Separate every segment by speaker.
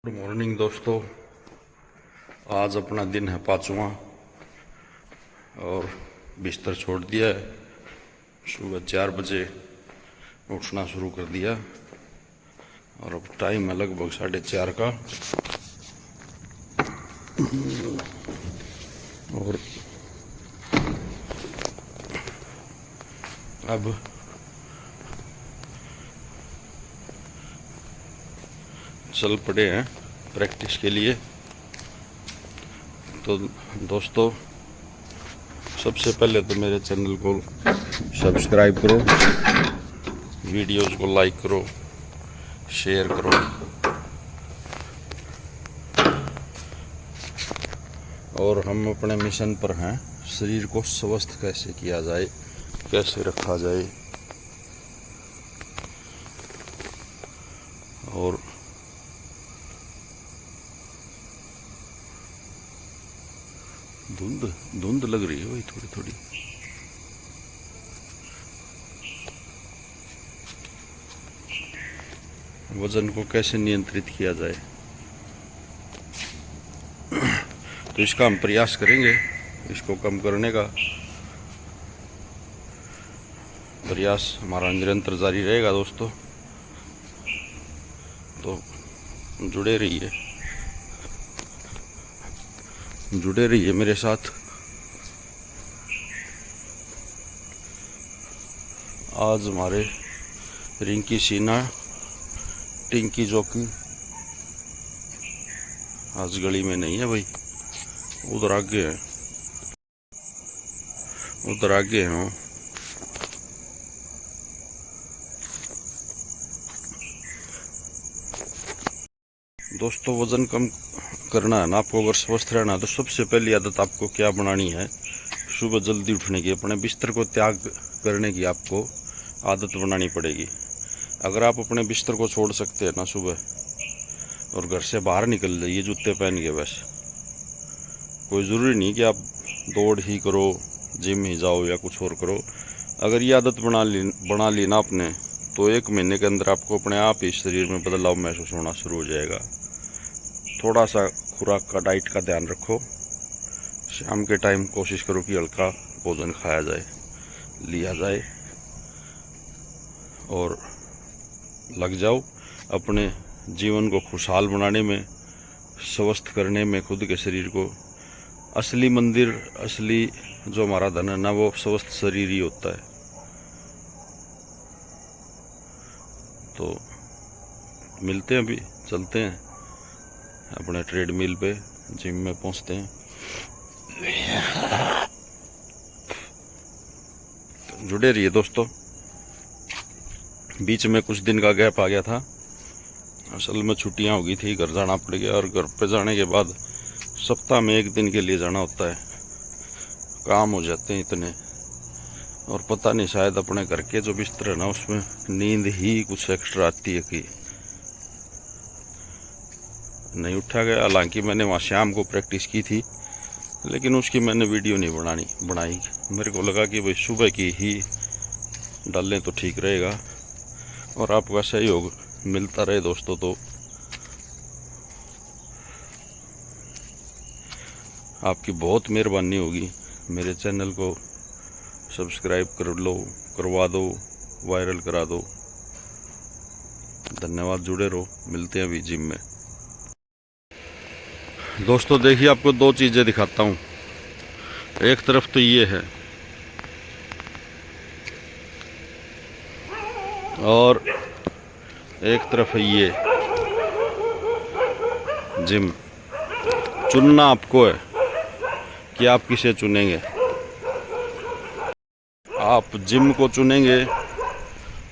Speaker 1: Good morning दोस्तों। आज अपना दिन है पाँचवा और बिस्तर छोड़ दिया है। सुबह 4 बजे उठना शुरू कर दिया और अब टाइम है लगभग 4:30 का। और अब चल पड़े हैं प्रैक्टिस के लिए। तो दोस्तों, सबसे पहले तो मेरे चैनल को सब्सक्राइब करो, वीडियोस को लाइक करो, शेयर करो और हम अपने मिशन पर हैं। शरीर को स्वस्थ कैसे किया जाए, कैसे रखा जाए और धुंध धुंध लग रही है वही थोड़ी थोड़ी। वजन को कैसे नियंत्रित किया जाए, तो इसका हम प्रयास करेंगे। इसको कम करने का प्रयास हमारा निरंतर जारी रहेगा दोस्तों। तो जुड़े रहिए मेरे साथ। आज हमारे रिंकी सीना, टिंकी जोकी आज गली में नहीं है भाई, उधर आगे है, उधर आगे है। दोस्तों, वजन कम करना है ना आपको, अगर स्वस्थ रहना है तो सबसे पहली आदत आपको क्या बनानी है? सुबह जल्दी उठने की, अपने बिस्तर को त्याग करने की आपको आदत बनानी पड़ेगी। अगर आप अपने बिस्तर को छोड़ सकते हैं ना सुबह और घर से बाहर निकल जाइए जूते पहन के, बस कोई ज़रूरी नहीं कि आप दौड़ ही करो, जिम ही जाओ या कुछ और करो। अगर ये आदत बना ली ना आपने, तो 1 महीने के अंदर आपको अपने आप ही शरीर में बदलाव महसूस होना शुरू हो जाएगा। थोड़ा सा खुराक का, डाइट का ध्यान रखो। शाम के टाइम कोशिश करो कि हल्का भोजन खाया जाए, लिया जाए और लग जाओ अपने जीवन को खुशहाल बनाने में, स्वस्थ करने में। खुद के शरीर को, असली मंदिर, असली जो हमारा धन है ना, वो स्वस्थ शरीर ही होता है। तो मिलते हैं, अभी चलते हैं अपने ट्रेडमिल पे, जिम में पहुंचते हैं। तो जुड़े रहिए दोस्तों। बीच में कुछ दिन का गैप आ गया था, असल में छुट्टियां हो गई थी, घर जाना पड़ गया। और घर पे जाने के बाद सप्ताह में 1 दिन के लिए जाना होता है, काम हो जाते हैं इतने। और पता नहीं, शायद अपने घर के जो बिस्तर है ना, उसमें नींद ही कुछ एक्स्ट्रा आती है कि नहीं उठा गया। हालांकि मैंने वहाँ शाम को प्रैक्टिस की थी, लेकिन उसकी मैंने वीडियो नहीं बनाई। मेरे को लगा कि भाई सुबह की ही डालें तो ठीक रहेगा और आपका सहयोग मिलता रहे दोस्तों। तो आपकी बहुत मेहरबानी होगी। मेरे चैनल को सब्सक्राइब करवा दो, वायरल करा दो। धन्यवाद, जुड़े रहो। मिलते हैं अभी जिम में। दोस्तों देखिए, आपको 2 चीज़ें दिखाता हूँ। एक तरफ तो ये है और एक तरफ है ये जिम। चुनना आपको है कि आप किसे चुनेंगे। आप जिम को चुनेंगे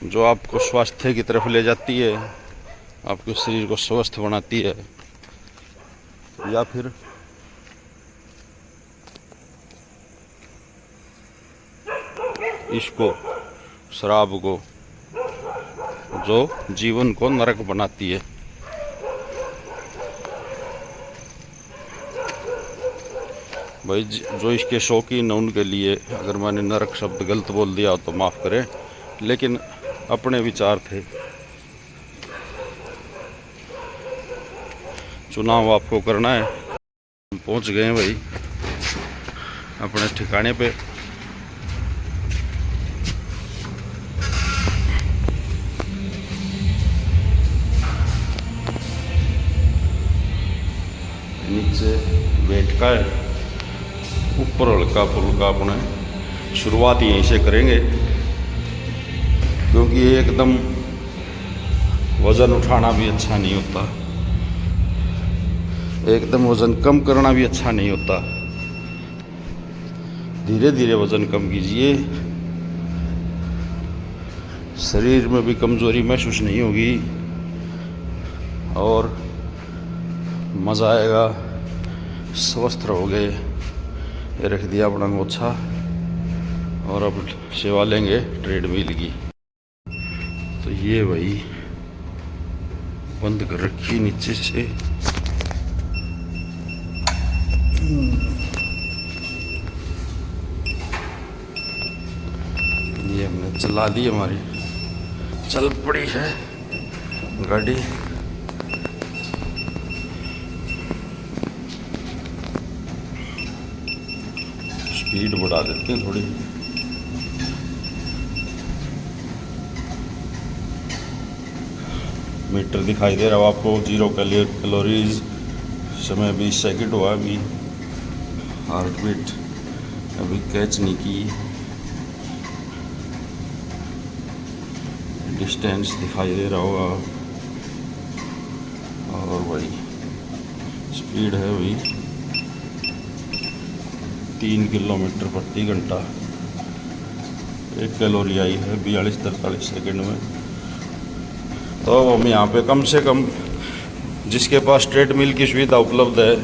Speaker 1: जो आपको स्वास्थ्य की तरफ ले जाती है, आपके शरीर को स्वस्थ बनाती है, या फिर इसको, शराब को, जो जीवन को नरक बनाती है। भाई जो इसके शौकीन है उनके लिए, अगर मैंने नरक शब्द गलत बोल दिया तो माफ़ करें, लेकिन अपने विचार थे। चुनाव आपको करना है। हम पहुंच गए हैं भाई अपने ठिकाने पे। नीचे वेट का है, ऊपर हल्का फुल्का अपने शुरुआत यहीं से करेंगे, क्योंकि एकदम वज़न उठाना भी अच्छा नहीं होता, एकदम वज़न कम करना भी अच्छा नहीं होता। धीरे धीरे वज़न कम कीजिए, शरीर में भी कमज़ोरी महसूस नहीं होगी और मज़ा आएगा, स्वस्थ रहोगे। ये रख दिया अपना मोछा और अब सेवा लेंगे ट्रेडमिल की। तो ये भाई बंद कर रखी नीचे से। ये हमने चला दी, हमारी चल पड़ी है गाड़ी। स्पीड बढ़ा देते हैं थोड़ी। मीटर दिखाई दे रहा हो आपको, 0 कैलोरीज, समय 20 सेकंड हुआ अभी। हार्ट बीट अभी कैच नहीं की। डिस्टेंस दिखाई दे रहा होगा और भाई स्पीड है अभी 3 किलोमीटर प्रति घंटा। 1 कैलोरी आई है 42-43 सेकंड में। तो हम यहाँ पे कम से कम, जिसके पास ट्रेडमिल की सुविधा उपलब्ध है,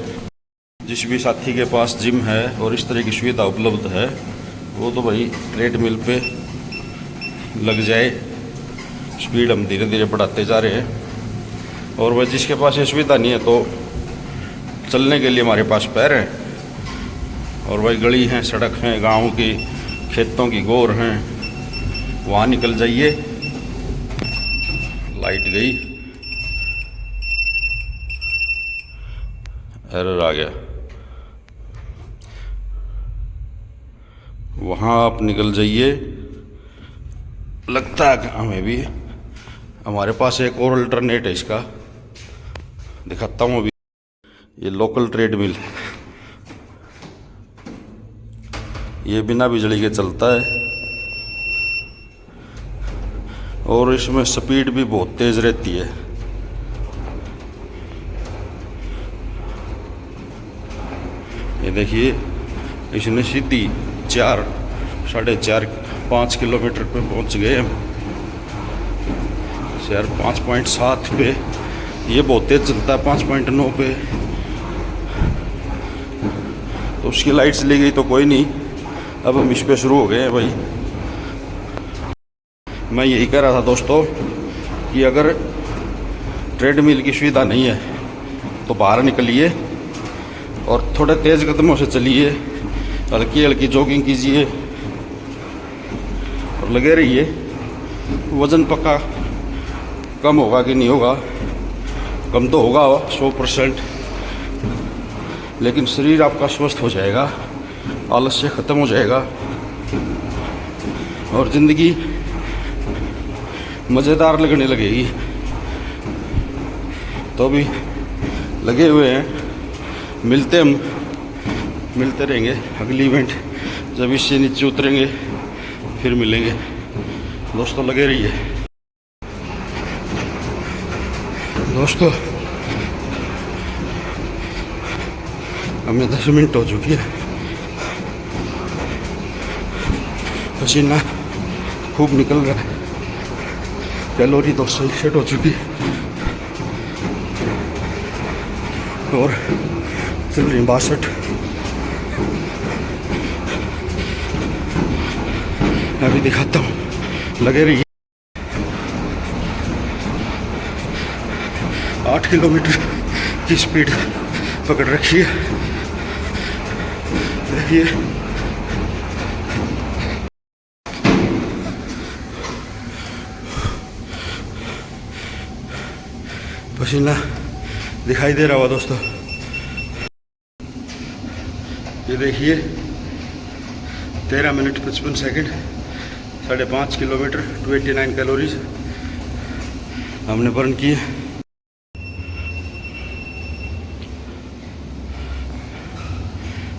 Speaker 1: जिस भी साथी के पास जिम है और इस तरह की सुविधा उपलब्ध है, वो तो भाई ट्रेडमिल पे लग जाए। स्पीड हम धीरे धीरे बढ़ाते जा रहे हैं। और वह जिसके पास ये सुविधा नहीं है तो चलने के लिए हमारे पास पैर हैं, और वही गली हैं, सड़क हैं, गाँव की, खेतों की गोर हैं, वहाँ निकल जाइए। लाइट गई, एरर आ गया, वहाँ आप निकल जाइए। लगता है कि हमें भी, हमारे पास एक और अल्टरनेट है, इसका दिखाता हूँ अभी। ये लोकल ट्रेडमिल, ये बिना बिजली के चलता है और इसमें स्पीड भी बहुत तेज़ रहती है। ये देखिए, इसने सीधी 4, 4.5, 5 किलोमीटर पे पहुंच गए हम। 5.7 पे, ये बहुत तेज चलता है 5.9 पे। तो उसकी लाइट चली गई तो कोई नहीं, अब हम इस पे शुरू हो गए हैं भाई। मैं यही कह रहा था दोस्तों कि अगर ट्रेडमिल की सुविधा नहीं है तो बाहर निकलिए और थोड़े तेज़ कदमों से चलिए, हल्की हल्की जॉगिंग कीजिए और लगे रहिए। वज़न पक्का कम होगा कि नहीं होगा, कम तो होगा 100%, लेकिन शरीर आपका स्वस्थ हो जाएगा, आलस्य ख़त्म हो जाएगा और ज़िंदगी मज़ेदार लगने लगेगी। तो अभी लगे हुए हैं, मिलते रहेंगे। अगली इवेंट जब इससे नीचे उतरेंगे फिर मिलेंगे। दोस्तों लगे रहिए। दोस्तों हमें 10 मिनट हो चुकी है, पसीना खूब निकल रहा है, कैलोरी 261 हो चुकी है और चल रही 62। अभी दिखाता हूँ, लगे रहिए। 8 किलोमीटर की स्पीड पकड़ रखी है। देखिए पसीना दिखाई दे रहा होगा दोस्तों। ये देखिए 13 मिनट 55 सेकंड, 5.5 किलोमीटर 289 कैलोरीज हमने बर्न किए।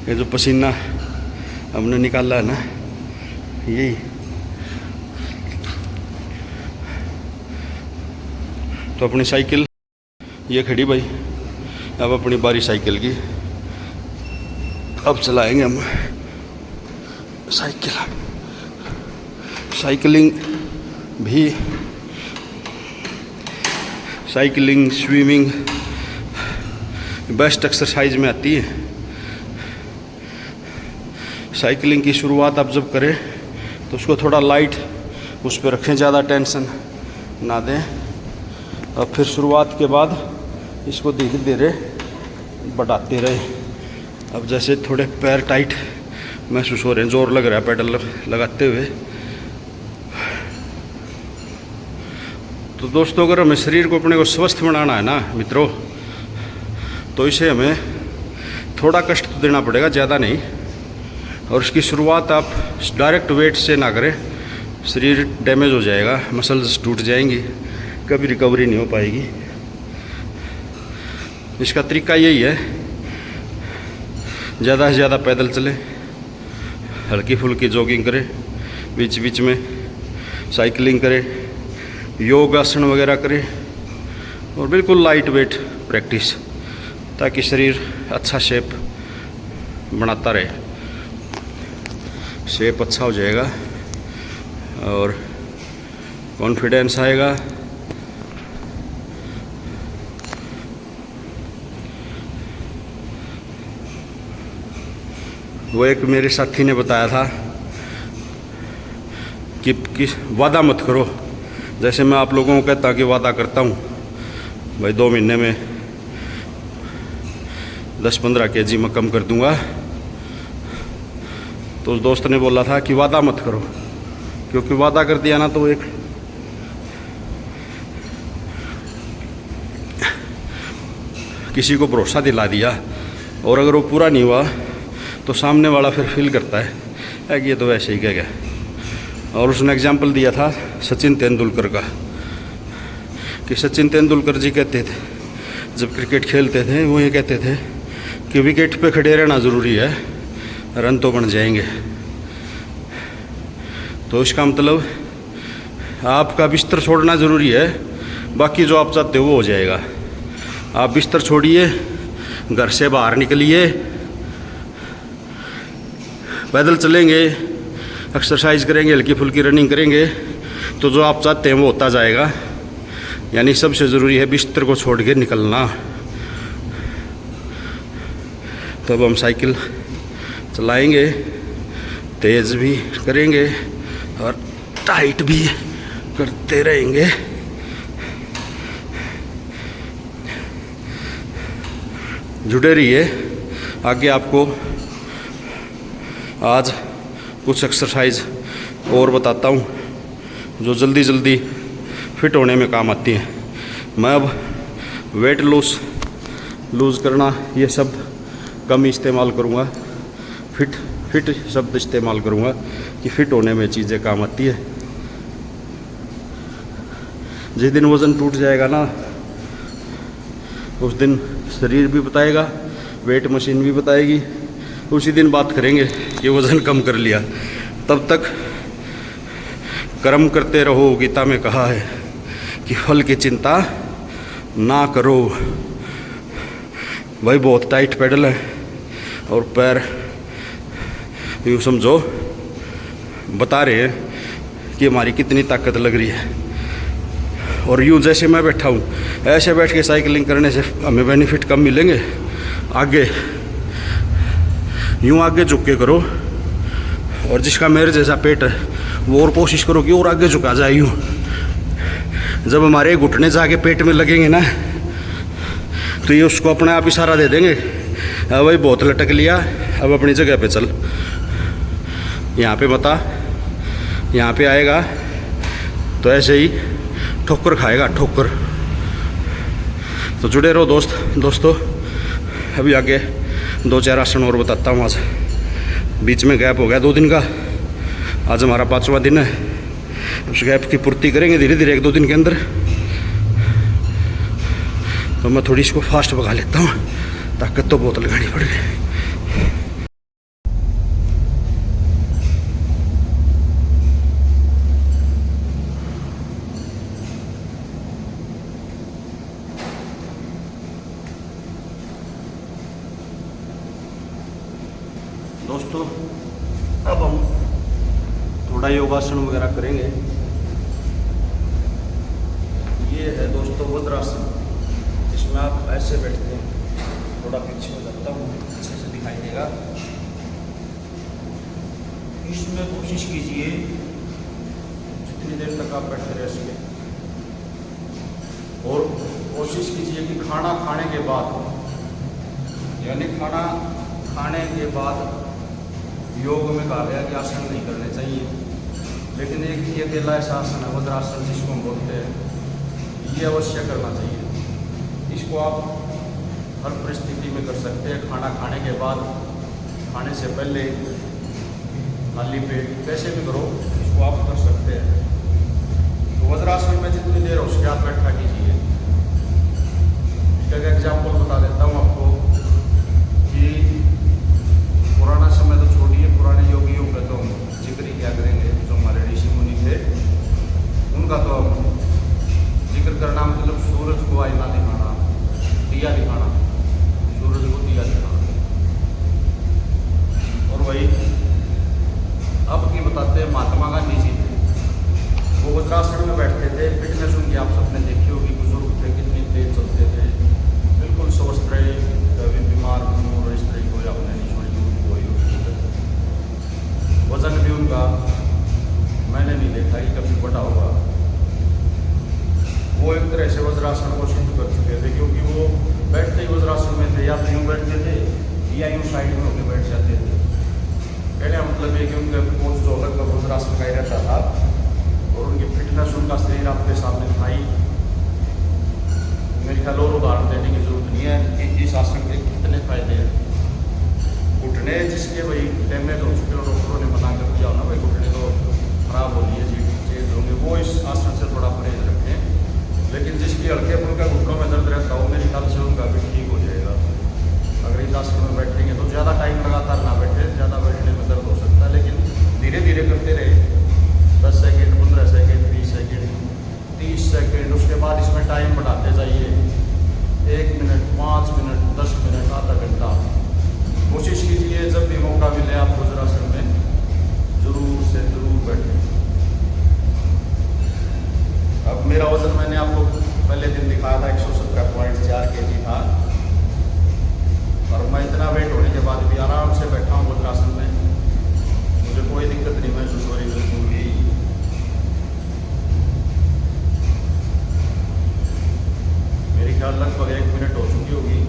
Speaker 1: ये जो पसीना हमने निकाला है ना, यही तो अपनी साइकिल ये खड़ी भाई। अब अपनी बारी साइकिल की, अब चलाएंगे हम cycle. Cycling swimming best exercise में आती है। साइकिलिंग की शुरुआत आप जब करें तो उसको थोड़ा लाइट उस पर रखें, ज़्यादा टेंशन ना दें। और फिर शुरुआत के बाद इसको धीरे धीरे बढ़ाते रहे। अब जैसे थोड़े पैर टाइट महसूस हो रहे हैं, जोर लग रहा है पेडल लगाते हुए। तो दोस्तों, अगर हमें शरीर को अपने को स्वस्थ बनाना है ना मित्रों, तो इसे हमें थोड़ा कष्ट तो देना पड़ेगा, ज़्यादा नहीं। और इसकी शुरुआत आप डायरेक्ट वेट से ना करें, शरीर डैमेज हो जाएगा, मसल्स टूट जाएंगी, कभी रिकवरी नहीं हो पाएगी। इसका तरीका यही है, ज़्यादा से ज़्यादा पैदल चलें, हल्की फुल्की जॉगिंग करें, बीच बीच में साइकिलिंग करें, योग आसन वगैरह करें, और बिल्कुल लाइट वेट प्रैक्टिस, ताकि शरीर अच्छा शेप बनाता रहे। शेप अच्छा हो जाएगा और कॉन्फिडेंस आएगा। वो एक मेरे साथी ने बताया था कि वादा मत करो। जैसे मैं आप लोगों को कहता कि वादा करता हूँ भाई 2 महीने में 10-15 kg मैं कम कर दूंगा, तो उस दोस्त ने बोला था कि वादा मत करो, क्योंकि वादा कर दिया ना तो एक किसी को भरोसा दिला दिया, और अगर वो पूरा नहीं हुआ तो सामने वाला फिर फील करता है कि ये तो वैसे ही कह गया। और उसने एग्जाम्पल दिया था सचिन तेंदुलकर का, कि सचिन तेंदुलकर जी कहते थे जब क्रिकेट खेलते थे, वो ये कहते थे कि विकेट पे खड़े रहना ज़रूरी है, रन तो बन जाएंगे। तो इसका मतलब आपका बिस्तर छोड़ना ज़रूरी है, बाकी जो आप चाहते हो वो हो जाएगा। आप बिस्तर छोड़िए, घर से बाहर निकलिए, पैदल चलेंगे, एक्सरसाइज करेंगे, हल्की फुल्की रनिंग करेंगे, तो जो आप चाहते हैं वो होता जाएगा। यानी सबसे ज़रूरी है बिस्तर को छोड़ के निकलना। तो अब हम साइकिल चलाएंगे, तेज़ भी करेंगे और टाइट भी करते रहेंगे। जुड़े रहिए, आगे आपको आज कुछ एक्सरसाइज और बताता हूँ जो जल्दी जल्दी फिट होने में काम आती हैं। मैं अब वेट लूज़ करना ये सब कम इस्तेमाल करूँगा, फिट शब्द इस्तेमाल करूँगा कि फिट होने में चीज़ें काम आती है। जिस दिन वज़न टूट जाएगा ना, उस दिन शरीर भी बताएगा, वेट मशीन भी बताएगी, उसी दिन बात करेंगे कि वज़न कम कर लिया। तब तक कर्म करते रहो। गीता में कहा है कि फल की चिंता ना करो। भाई बहुत टाइट पेडल है और पैर यूँ समझो बता रहे हैं कि हमारी कितनी ताकत लग रही है। और यूँ जैसे मैं बैठा हूँ, ऐसे बैठ के साइकिलिंग करने से हमें बेनिफिट कम मिलेंगे। आगे यूँ आगे झुक के करो, और जिसका मेरे जैसा पेट है वो और कोशिश करो कि और आगे झुका जाए। यूँ जब हमारे घुटने जाके पेट में लगेंगे ना, तो ये उसको अपने आप इशारा दे देंगे, अब भाई बहुत लटक लिया, अब अपनी जगह पे चल, यहाँ पे बता, यहाँ पे आएगा तो ऐसे ही ठोकर खाएगा, ठोकर। तो जुड़े रहो दोस्तों। अभी आगे 2-4 आसन और बताता हूँ। आज बीच में गैप हो गया 2 दिन का, आज हमारा 5वां दिन है। उस गैप की पूर्ति करेंगे धीरे धीरे 1-2 दिन के अंदर। तो मैं थोड़ी इसको फास्ट भगा लेता हूँ, ताकत तो बहुत लगानी पड़ रही है। दोस्तों अब हम थोड़ा योगासन वगैरह करेंगे। ये है दोस्तों वज्रासन। इसमें आप ऐसे बैठते हैं, थोड़ा पीछे हो जाता हूँ, अच्छे से दिखाई देगा। इसमें कोशिश कीजिए जितनी देर तक आप बैठे रह सके, और कोशिश कीजिए कि खाना खाने के बाद, यानी खाना खाने के बाद योग में कहा गया कि आसन नहीं करने चाहिए, लेकिन एक ही अकेला ऐसा आसन है वज्रासन जिसको हम बोलते हैं, ये अवश्य करना चाहिए। इसको आप हर परिस्थिति में कर सकते हैं। खाना खाने के बाद, खाने से पहले, खाली पेट, कैसे भी करो, इसको आप कर सकते हैं। तो वज्रासन में जितनी देर हो उसके आप बैठा कीजिए। इसका एक एग्जाम्पल बता देता हूँ आपको कि पुराना समय तो छोड़िए, पुराने योगियों का तो हम जिक्र ही क्या करेंगे। जो हमारे ऋषि मुनि थे उनका तो हम जिक्र करना, मतलब सूरज को आईना दिखाना, दिया दिखाना, सूरज को दिया दिखाना। और वही अब की बताते हैं महात्मा गांधी जी थे, वो वज्रासन में बैठते थे। फिटनेस उनकी आप सबने देखी होगी, बुजुर्ग थे, कितनी तेज चलते थे, बिल्कुल स्वस्थ रहे, कभी बीमार और इस तरह को आपने नहीं छोड़ी। वजन भी उनका मैंने नहीं देखा कि कभी बढ़ा होगा। वो एक तरह से वज्रासन को सिद्ध कर चुके थे, क्योंकि वो बैठते ही वज्रासन में थे, या तो यूँ बैठते थे या यूँ साइड में होकर बैठ जाते थे। कहने का मतलब ये कि उनका पोज जो लगभग वज्रासन का ही रहता था, और उनकी फिटनेस, उनका शरीर आपके सामने दिखाई। मेरे ख्याल और उदाहरण देने की जरूरत नहीं है कि इस आसन के कितने फायदे हैं। घुटने जिसके भाई डैमेज हो चुके हैं, डॉक्टरों ने मना कर दिया ना भाई घुटने तो खराब हो रही है, चेंज होंगे, वो इस आसन से थोड़ा परहेज रखें। लेकिन जिसकी हल्के फुल्के घुटनों में दर्द रहता हो, मेरे ख्याल से उनका भी ठीक हो जाएगा। अगर इस आसन में बैठेंगे तो ज़्यादा टाइम लगातार ना बैठे, ज़्यादा बैठने में दर्द हो सकता है, लेकिन धीरे धीरे करते रहे, 10 सेकेंड, 15 सेकेंड, 20 सेकेंड, 30 सेकेंड। उसके बाद इसमें टाइम बढ़ाते जाइए, 1 मिनट, 5 मिनट, 10 मिनट, आधा घंटा। कोशिश कीजिए जब भी मौका मिले आप वज्रासन में जरूर से जरूर बैठें। अब मेरा वजन मैंने आपको पहले दिन दिखाया था, 117.4 kg था, और मैं इतना वेट होने के बाद भी आराम से बैठा हूँ वज्रासन में। मुझे कोई दिक्कत नहीं महसूस हो रही बिल्कुल भी। मेरे ख्याल लगभग 1 मिनट हो चुकी होगी।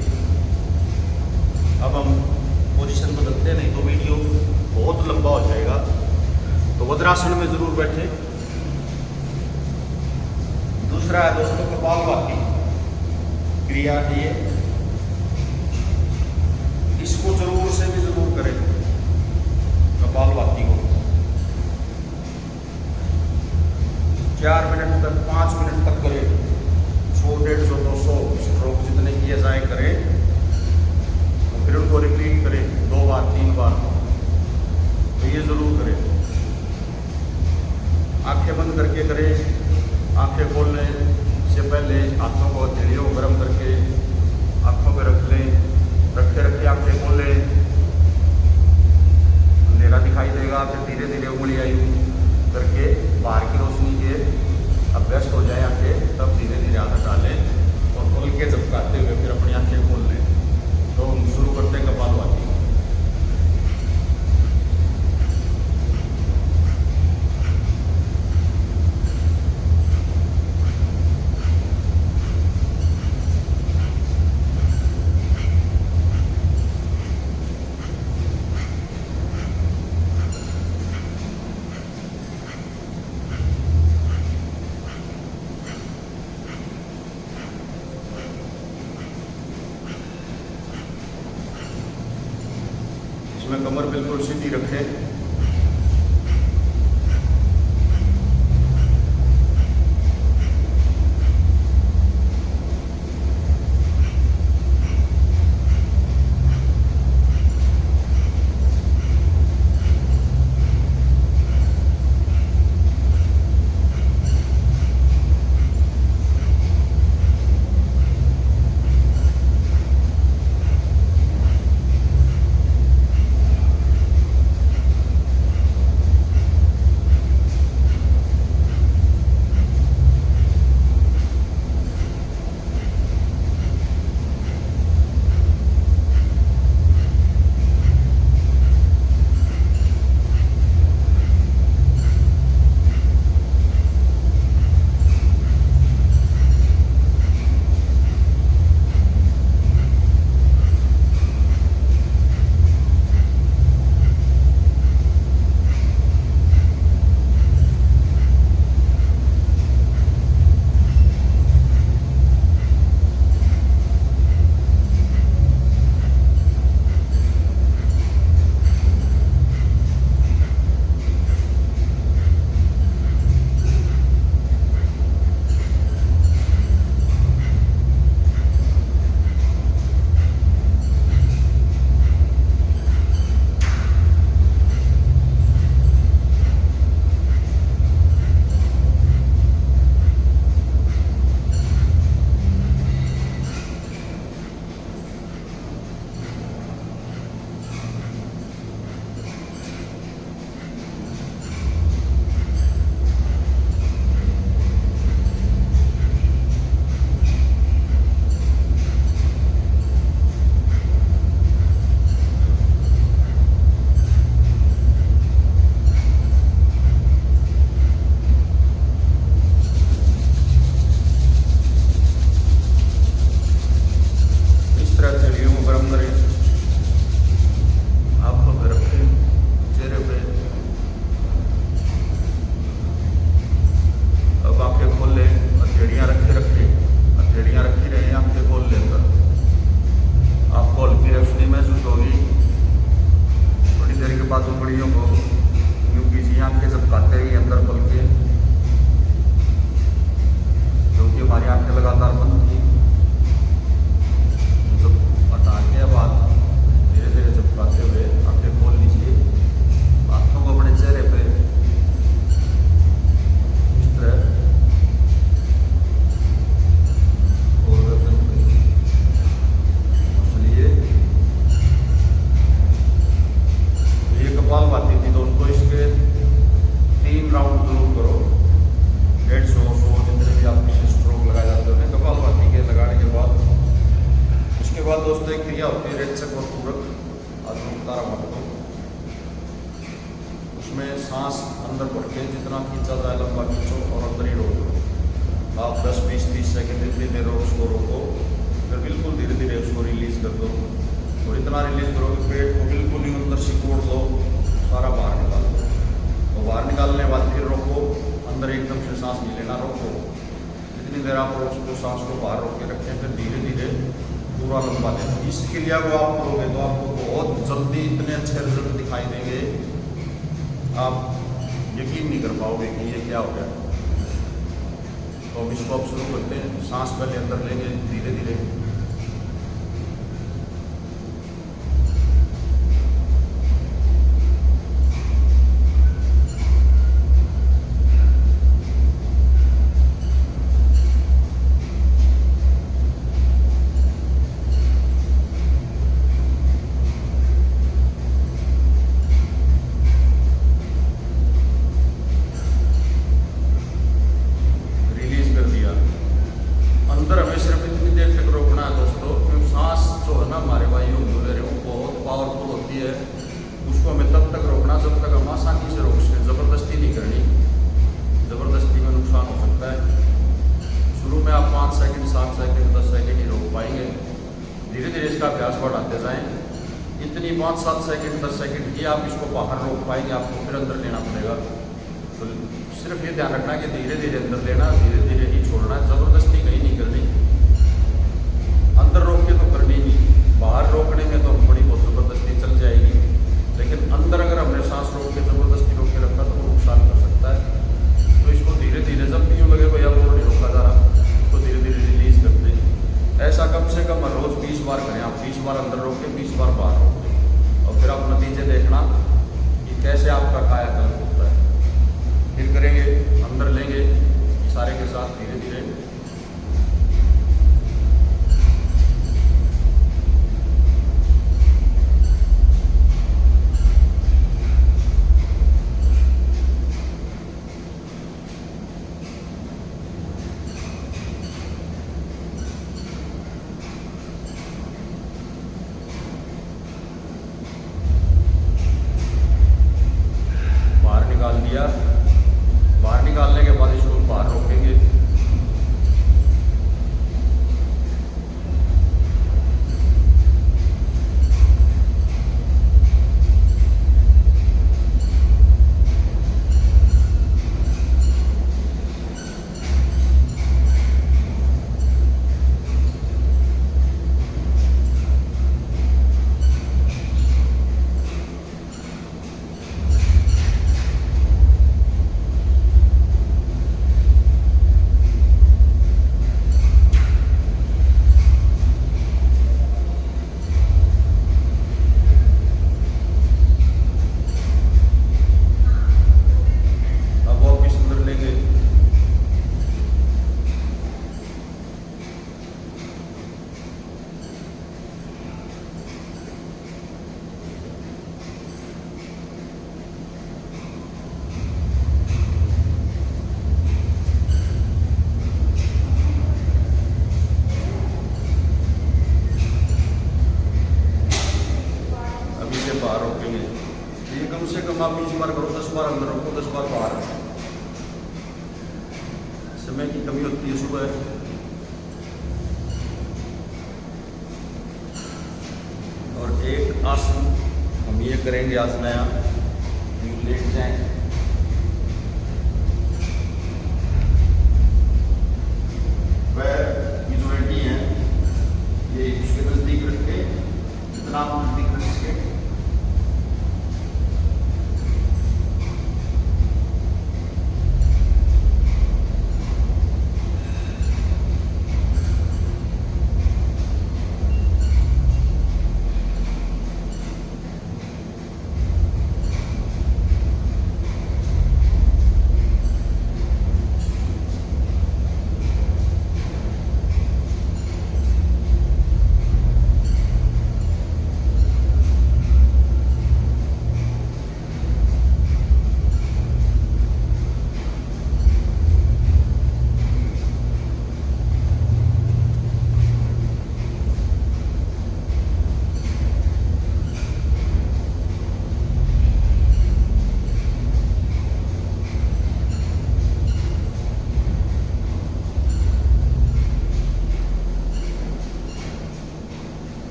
Speaker 1: अब हम पोजीशन बदलते, नहीं तो वीडियो बहुत लंबा हो जाएगा। तो वज्रासन में जरूर बैठे। दूसरा है दोस्तों कपालभाति क्रिया, ये इसको जरूर से भी जरूर करें। कपालभाति को 4 मिनट तक, 5 मिनट तक करें। 100, 150, 200 स्ट्रोक जितने किए जाए करें, फिर उनको रिपीट करें 2 बार 3 बार। तो ये जरूर करें। आंखें बंद करके करें। आंखें खोलने से पहले हाथों को हथेलियों को गर्म करके आंखों पे रख लें। रखे आंखें खोल लें, अंधेरा दिखाई देगा। फिर धीरे धीरे उंगलियां यूं करके बाहर की रोशनी के अभ्यस्त हो जाए आंखें, तब धीरे धीरे हाथ हटा लें और खोल के झपकाते हुए फिर अपनी
Speaker 2: इसमें कमर बिल्कुल सीधी रखें। सांस अंदर बढ़ के जितना खींचा जाए लंबा खींचो और अंदर ही रोको। आप 10, 20, 30 सेकेंड इतनी देर उसको रोको, फिर बिल्कुल धीरे धीरे उसको रिलीज कर दो। और इतना रिलीज करो कि पेट को बिल्कुल ही अंदर सिकोड़ दो, सारा बाहर निकाल दो। और बाहर निकालने के बाद फिर रोको, अंदर एकदम से सांस नहीं लेना, रोको। जितनी देर आप उसको सांस को बाहर रोक के रखें, फिर धीरे धीरे पूरा लंबा लें। इस क्रिया को आप करोगे तो आपको बहुत जल्दी इतने अच्छे रिजल्ट दिखाई देंगे, आप यकीन नहीं कर पाओगे कि ये क्या हो गया। तो अब इसको आप शुरू करते हैं। सांस पहले अंदर लेंगे धीरे धीरे, उसको हमें तब तक रोकना जब तक हम आसानी से रोक सकें। ज़बरदस्ती नहीं करनी, ज़बरदस्ती में नुकसान हो सकता है। शुरू में आप 5 सेकंड, 7 सेकंड, 10 सेकंड ही रोक पाएंगे। धीरे धीरे इसका अभ्यास बढ़ाते जाएं। इतनी 5, 7 सेकंड, 10 सेकंड ही आप इसको बाहर रोक पाएंगे, आपको फिर अंदर लेना पड़ेगा। तो सिर्फ ये ध्यान रखना कि धीरे धीरे अंदर लेना, धीरे धीरे ही छोड़ना, ज़बरदस्ती कहीं नहीं करनी। अंदर रोक के तो करनी नहीं, बाहर रोकने में तो बड़ी बहुत ज़बरदस्ती चल जाएगी। कम रोज 20 बार करें। आप 20 बार अंदर रोके, 20 बार बाहर रोके, और फिर आप नतीजे देखना कि कैसे आपका कायाकल्प होता है। फिर करेंगे, अंदर लेंगे इशारे के साथ धीरे धीरे। निकाल दिया। बाहर निकालने के बाद इसको बाहर रोकेंगे। बाहर रोकेंगे। ये कम से कम आप 20 बार करो, 10 बार अंदर रखो, 10 बार बाहर रखो। समय की कमी होती है सुबह। और एक आसन हम ये करेंगे आज नया, लेट जाएं, पैर की जो हड्डी है ये इसके नजदीक रख के, जितना आप नजदीक रख सके।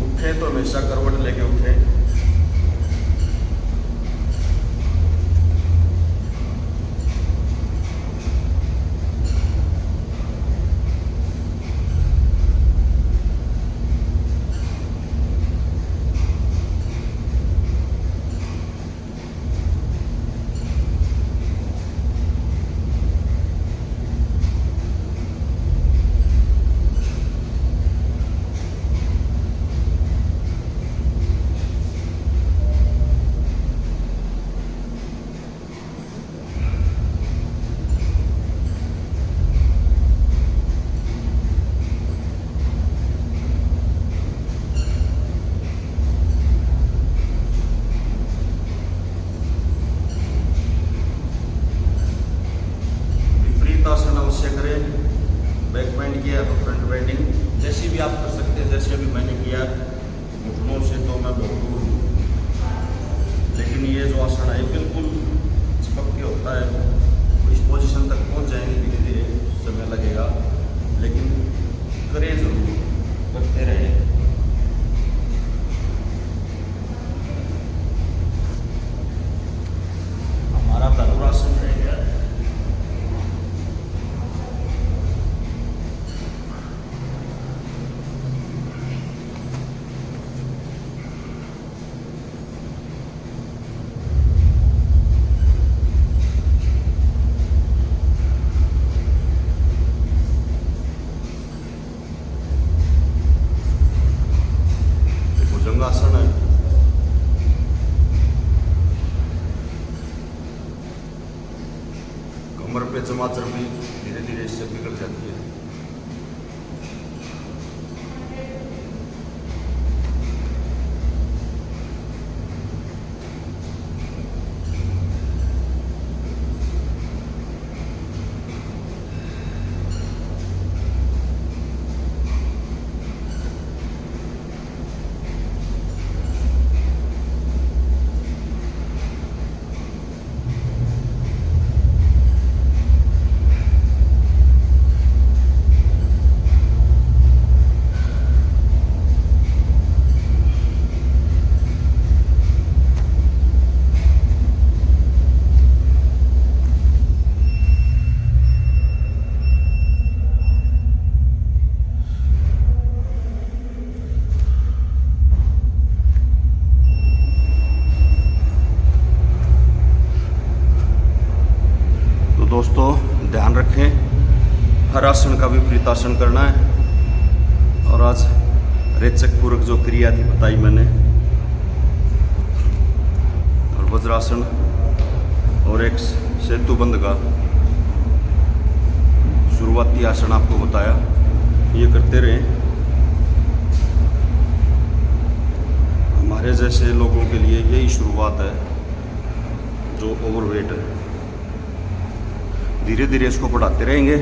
Speaker 2: उठे तो हमेशा करवट लेके उठे। आसन अवश्य करें। बैक बेंड किया तो फ्रंट बेंडिंग जैसी भी आप कर सकते हैं, जैसे अभी मैंने किया। घुटनों से तो मैं बहुत दूर हूँ, लेकिन ये जो आसन है बिल्कुल चिपक के होता है। इस पोजीशन तक पहुँच जाएंगे, धीरे धीरे समय लगेगा, लेकिन करें जरूर, करते रहें। हमारा धनुरासन रहेगा।
Speaker 1: लग जाती है। दोस्तों ध्यान रखें, हर आसन का विपरीत आसन करना है। और आज रेचक पूरक जो क्रिया थी बताई मैंने, और वज्रासन और एक सेतुबंध का शुरुआती आसन आपको बताया, ये करते रहे। हमारे जैसे लोगों के लिए यही शुरुआत है जो ओवरवेट है। धीरे धीरे इसको बढ़ाते रहेंगे।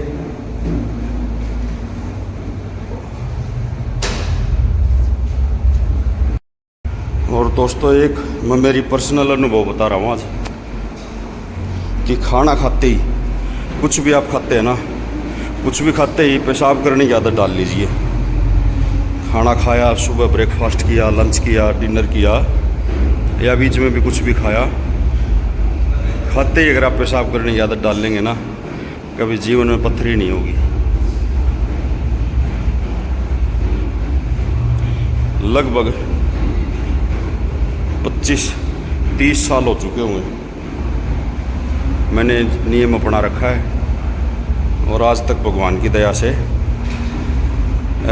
Speaker 1: और दोस्तों एक मैं मेरी पर्सनल अनुभव बता रहा हूँ आज, कि खाना खाते ही, कुछ भी आप खाते हैं ना, कुछ भी खाते ही पेशाब करने की आदत डाल लीजिए। खाना खाया, सुबह ब्रेकफास्ट किया, लंच किया, डिनर किया, या बीच में भी कुछ भी खाया, खाते ही अगर आप पेशाब करने की आदत डाल लेंगे ना, कभी जीवन में पथरी नहीं होगी। लगभग 25-30 साल हो चुके हुए मैंने नियम अपना रखा है, और आज तक भगवान की दया से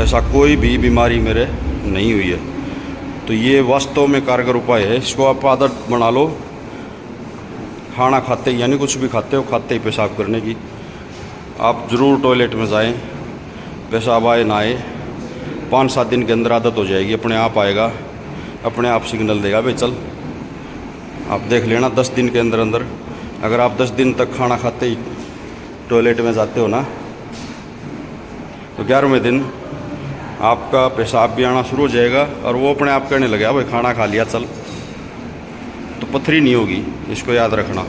Speaker 1: ऐसा कोई भी बीमारी मेरे नहीं हुई है। तो ये वास्तव में कारगर उपाय है, इसको आप आदत बना लो। खाना खाते ही, यानी कुछ भी खाते हो, खाते ही पेशाब करने की। आप ज़रूर टॉयलेट में जाएं, पेशाब आए ना आए, 5-7 दिन के अंदर आदत हो जाएगी, अपने आप आएगा, अपने आप सिग्नल देगा भाई चल। आप देख लेना 10 दिन के अंदर अंदर, अगर आप 10 दिन तक खाना खाते ही टॉयलेट में जाते हो ना, तो 11वें दिन आपका पेशाब भी आना शुरू हो जाएगा, और वो अपने आप कहने लगेगा भाई खाना खा लिया चल। तो पथरी नहीं होगी, इसको याद रखना।